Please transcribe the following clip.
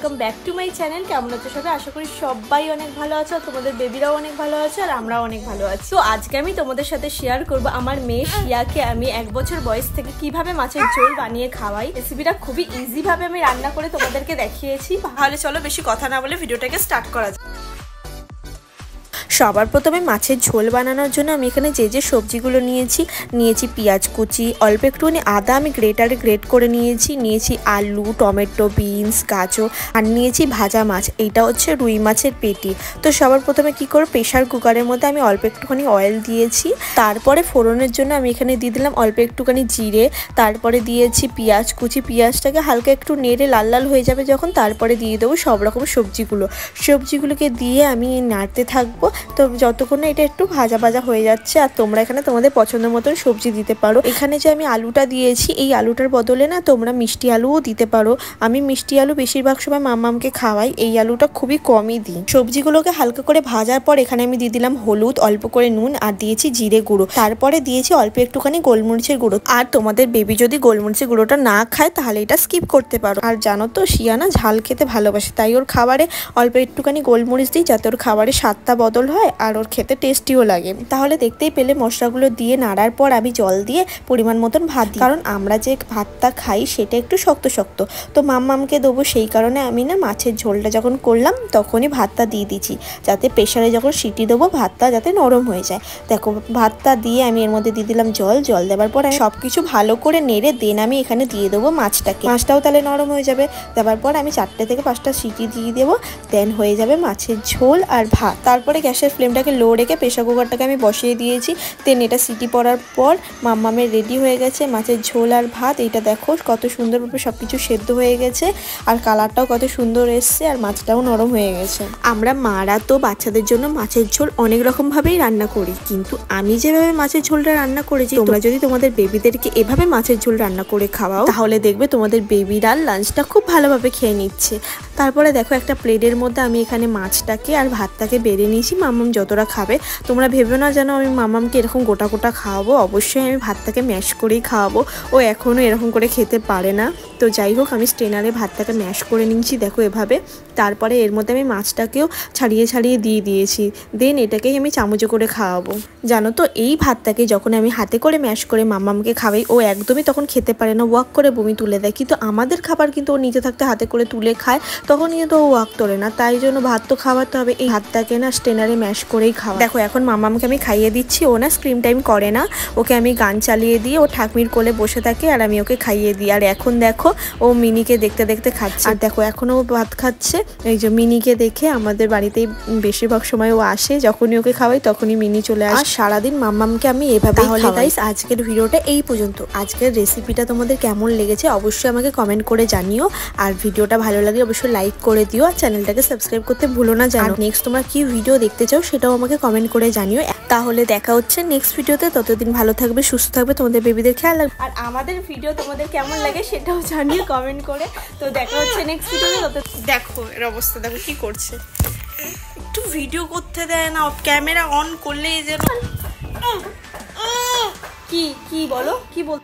Welcome back to my channel. কেমন আছো সবাই? আশা করি সবাই অনেক ভালো আছো, তোমাদের বেবিরাও অনেক ভালো আছে আর আমরাও অনেক ভালো আছি। তো আজকে আমি তোমাদের সাথে শেয়ার করব আমার মেয়ে শিয়াকে আমি 1 বছর বয়স থেকে কিভাবে মাছের ঝোল বানিয়ে খাওয়াই। রেসিপিটা খুবই ইজি ভাবে আমি রান্না করে তোমাদেরকে দেখিয়েছি। তাহলে চলো বেশি কথা না বলে ভিডিওটাকে স্টার্ট করা যাক। সবার প্রথমে মাছের ঝোল বানানোর জন্য আমি এখানে যে সবজিগুলো নিয়েছি পেঁয়াজ কুচি, অল্প একটুখানি আদা আমি গ্রেটারে গ্রেট করে নিয়েছি আলু, টমেটো, বিনস, গাজর আর নিয়েছি ভাজা মাছ। এইটা হচ্ছে রুই মাছের পেটি। তো সবার প্রথমে কি করে প্রেশার কুকারের মধ্যে আমি অল্প একটুখানি অয়েল দিয়েছি। তারপরে ফোড়নের জন্য আমি এখানে দিয়ে দিলাম অল্প একটুখানি জিরে, তারপরে দিয়েছি পেঁয়াজ কুচি। পেঁয়াজটাকে হালকা একটু নেড়ে লাল লাল হয়ে যাবে যখন, তারপরে দিয়ে দেবো সব রকম সবজিগুলোকে দিয়ে আমি নাড়তে থাকবো। তো যতক্ষণ না এটা একটু ভাজা ভাজা হয়ে যাচ্ছে। আর তোমরা এখানে তোমাদের পছন্দ মতন সবজি দিতে পারো। এখানে যে আমি আলুটা দিয়েছি, এই আলুটার বদলে না তোমরা মিষ্টি আলুও দিতে পারো। আমি মিষ্টি আলু বেশিরভাগ সময় মাম্মামকে খাওয়াই, এই আলুটা খুবই কমই দিই। সবজিগুলোকে হালকা করে ভাজার পর এখানে আমি দিয়ে দিলাম হলুদ, অল্প করে নুন আর দিয়েছি জিরে গুঁড়ো। তারপরে দিয়েছি অল্প একটুখানি গোলমরিচের গুঁড়ো। আর তোমাদের বেবি যদি গোলমরিচের গুঁড়োটা না খায় তাহলে এটা স্কিপ করতে পারো। আর জানো তো শিয়া না ঝাল খেতে ভালোবাসে, তাই ওর খাবারে অল্প একটুখানি গোলমরিচ দিই যাতে ওর খাবারে স্বাদটা বদল হয় আর ওর খেতে টেস্টিও লাগে। তাহলে দেখতেই পেলে মশলাগুলো দিয়ে নাড়ার পর আমি জল দিয়ে পরিমাণ মতন ভাত দিই, কারণ আমরা যে ভাতটা খাই সেটা একটু শক্ত শক্ত। তো মাম্মামকে দেবো, সেই কারণে আমি না মাছের ঝোলটা যখন করলাম তখনই ভাতটা দিয়ে দিচ্ছি, যাতে প্রেশারে যখন সিটি দেবো ভাতটা যাতে নরম হয়ে যায়। দেখো ভাতটা দিয়ে আমি এর মধ্যে দিয়ে দিলাম জল দেওয়ার পর সব কিছু ভালো করে নেড়ে দেন আমি এখানে দিয়ে দেবো মাছটাও তাহলে নরম হয়ে যাবে। দেওয়ার পর আমি 4 থেকে 5টা সিটি দিয়ে দেবো, দেন হয়ে যাবে মাছের ঝোল আর ভাত। তারপরে গ্যাসের ফ্লেমটাকে লো রেখে প্রেশার কুকারটাকে আমি বসিয়ে দিয়েছি। দেন এটা সিটি পড়ার পর মাম্মামের রেডি হয়ে গেছে মাছের ঝোল আর ভাত। এইটা দেখো কত সুন্দরভাবে সব কিছু সেদ্ধ হয়ে গেছে আর কালারটাও কত সুন্দর এসছে আর মাছটাও নরম হয়ে গেছে। আমরা মারা তো বাচ্চাদের জন্য মাছের ঝোল অনেক রকমভাবেই রান্না করি, কিন্তু আমি যেভাবে মাছের ঝোলটা রান্না করেছি, তোমরা যদি তোমাদের বেবিদেরকে এভাবে মাছের ঝোল রান্না করে খাওয়াও তাহলে দেখবে তোমাদের বেবিরা লাঞ্চটা খুব ভালোভাবে খেয়ে নিচ্ছে। তারপরে দেখো একটা প্লেটের মধ্যে আমি এখানে মাছটাকে আর ভাতটাকে বেড়ে নিয়েছি মাম্মাম যতটা খাবে। তোমরা ভেবে না যেন আমি মাম্মামকে এরকম গোটা গোটা খাওয়াবো, অবশ্যই আমি ভাতটাকে ম্যাশ করেই খাওয়াবো। ও এখনও এরকম করে খেতে পারে না। তো যাই হোক আমি স্ট্রেনারে ভাতটাকে ম্যাশ করে নিচ্ছি দেখো এভাবে। তারপরে এর মধ্যে আমি মাছটাকেও ছাড়িয়ে দিয়ে দিয়েছি। দেন এটাকেই আমি চামচে করে খাওয়াবো। জানো তো এই ভাতটাকে যখন আমি হাতে করে ম্যাশ করে মাম্মামকে খাওয়াই, ও একদমই তখন খেতে পারে না, ওয়াক করে বমি তুলে দেয়। কিন্তু আমাদের খাবার কিন্তু ও নিচে থাকতে হাতে করে তুলে খায়, তখন কিন্তু ও ওয়াক তোলে না। তাই জন্য ভাত তো খাওয়াতে হবে, এই ভাতটাকে না স্ট্রেনারে ম্যাশ করেই খাওয়া। দেখো এখন মাম্মামকে আমি খাইয়ে দিচ্ছি। ও না স্ক্রিন টাইম করে না, ওকে আমি গান চালিয়ে দিয়ে ও ঠাকুমির কোলে বসে থাকে আর আমি ওকে খাইয়ে দিই। আর এখন দেখো ও মিনিকে দেখতে দেখতে খাচ্ছে। আর দেখো এখনও ও ভাত খাচ্ছে। এই যে মিনিকে দেখে আমাদের বাড়িতেই বেশিরভাগ সময় ও আসে, যখনই ওকে খাওয়াই তখনই মিনি চলে আসে। আর সারাদিন মাম্মামকে আমি এভাবে খাওয়াই। আজকের ভিডিওটা এই পর্যন্ত। আজকের রেসিপিটা তোমাদের কেমন লেগেছে অবশ্যই আমাকে কমেন্ট করে জানিও। আর ভিডিওটা ভালো লাগলে অবশ্যই লাইক করে দিও আর চ্যানেলটাকে সাবস্ক্রাইব করতে ভুলো না। জানো নেক্সট তোমরা কি ভিডিও দেখতে চাও সেটাও আমাকে কমেন্ট করে জানিও। তাহলে দেখা হচ্ছে নেক্সট ভিডিওতে। ততদিন ভালো থাকবে, সুস্থ থাকবে, তোমাদের বেবিদের খেয়াল রাখবে। আর আমাদের ভিডিও তোমাদের কেমন লাগে সেটাও জানিও কমেন্ট করে। তো দেখা হচ্ছে নেক্সট ভিডিওতে। দেখো এর অবস্থা দেখো কি করছে, একটু ভিডিও করতে দেয় না, ক্যামেরা অন করলেই যেন কি বলো কি বল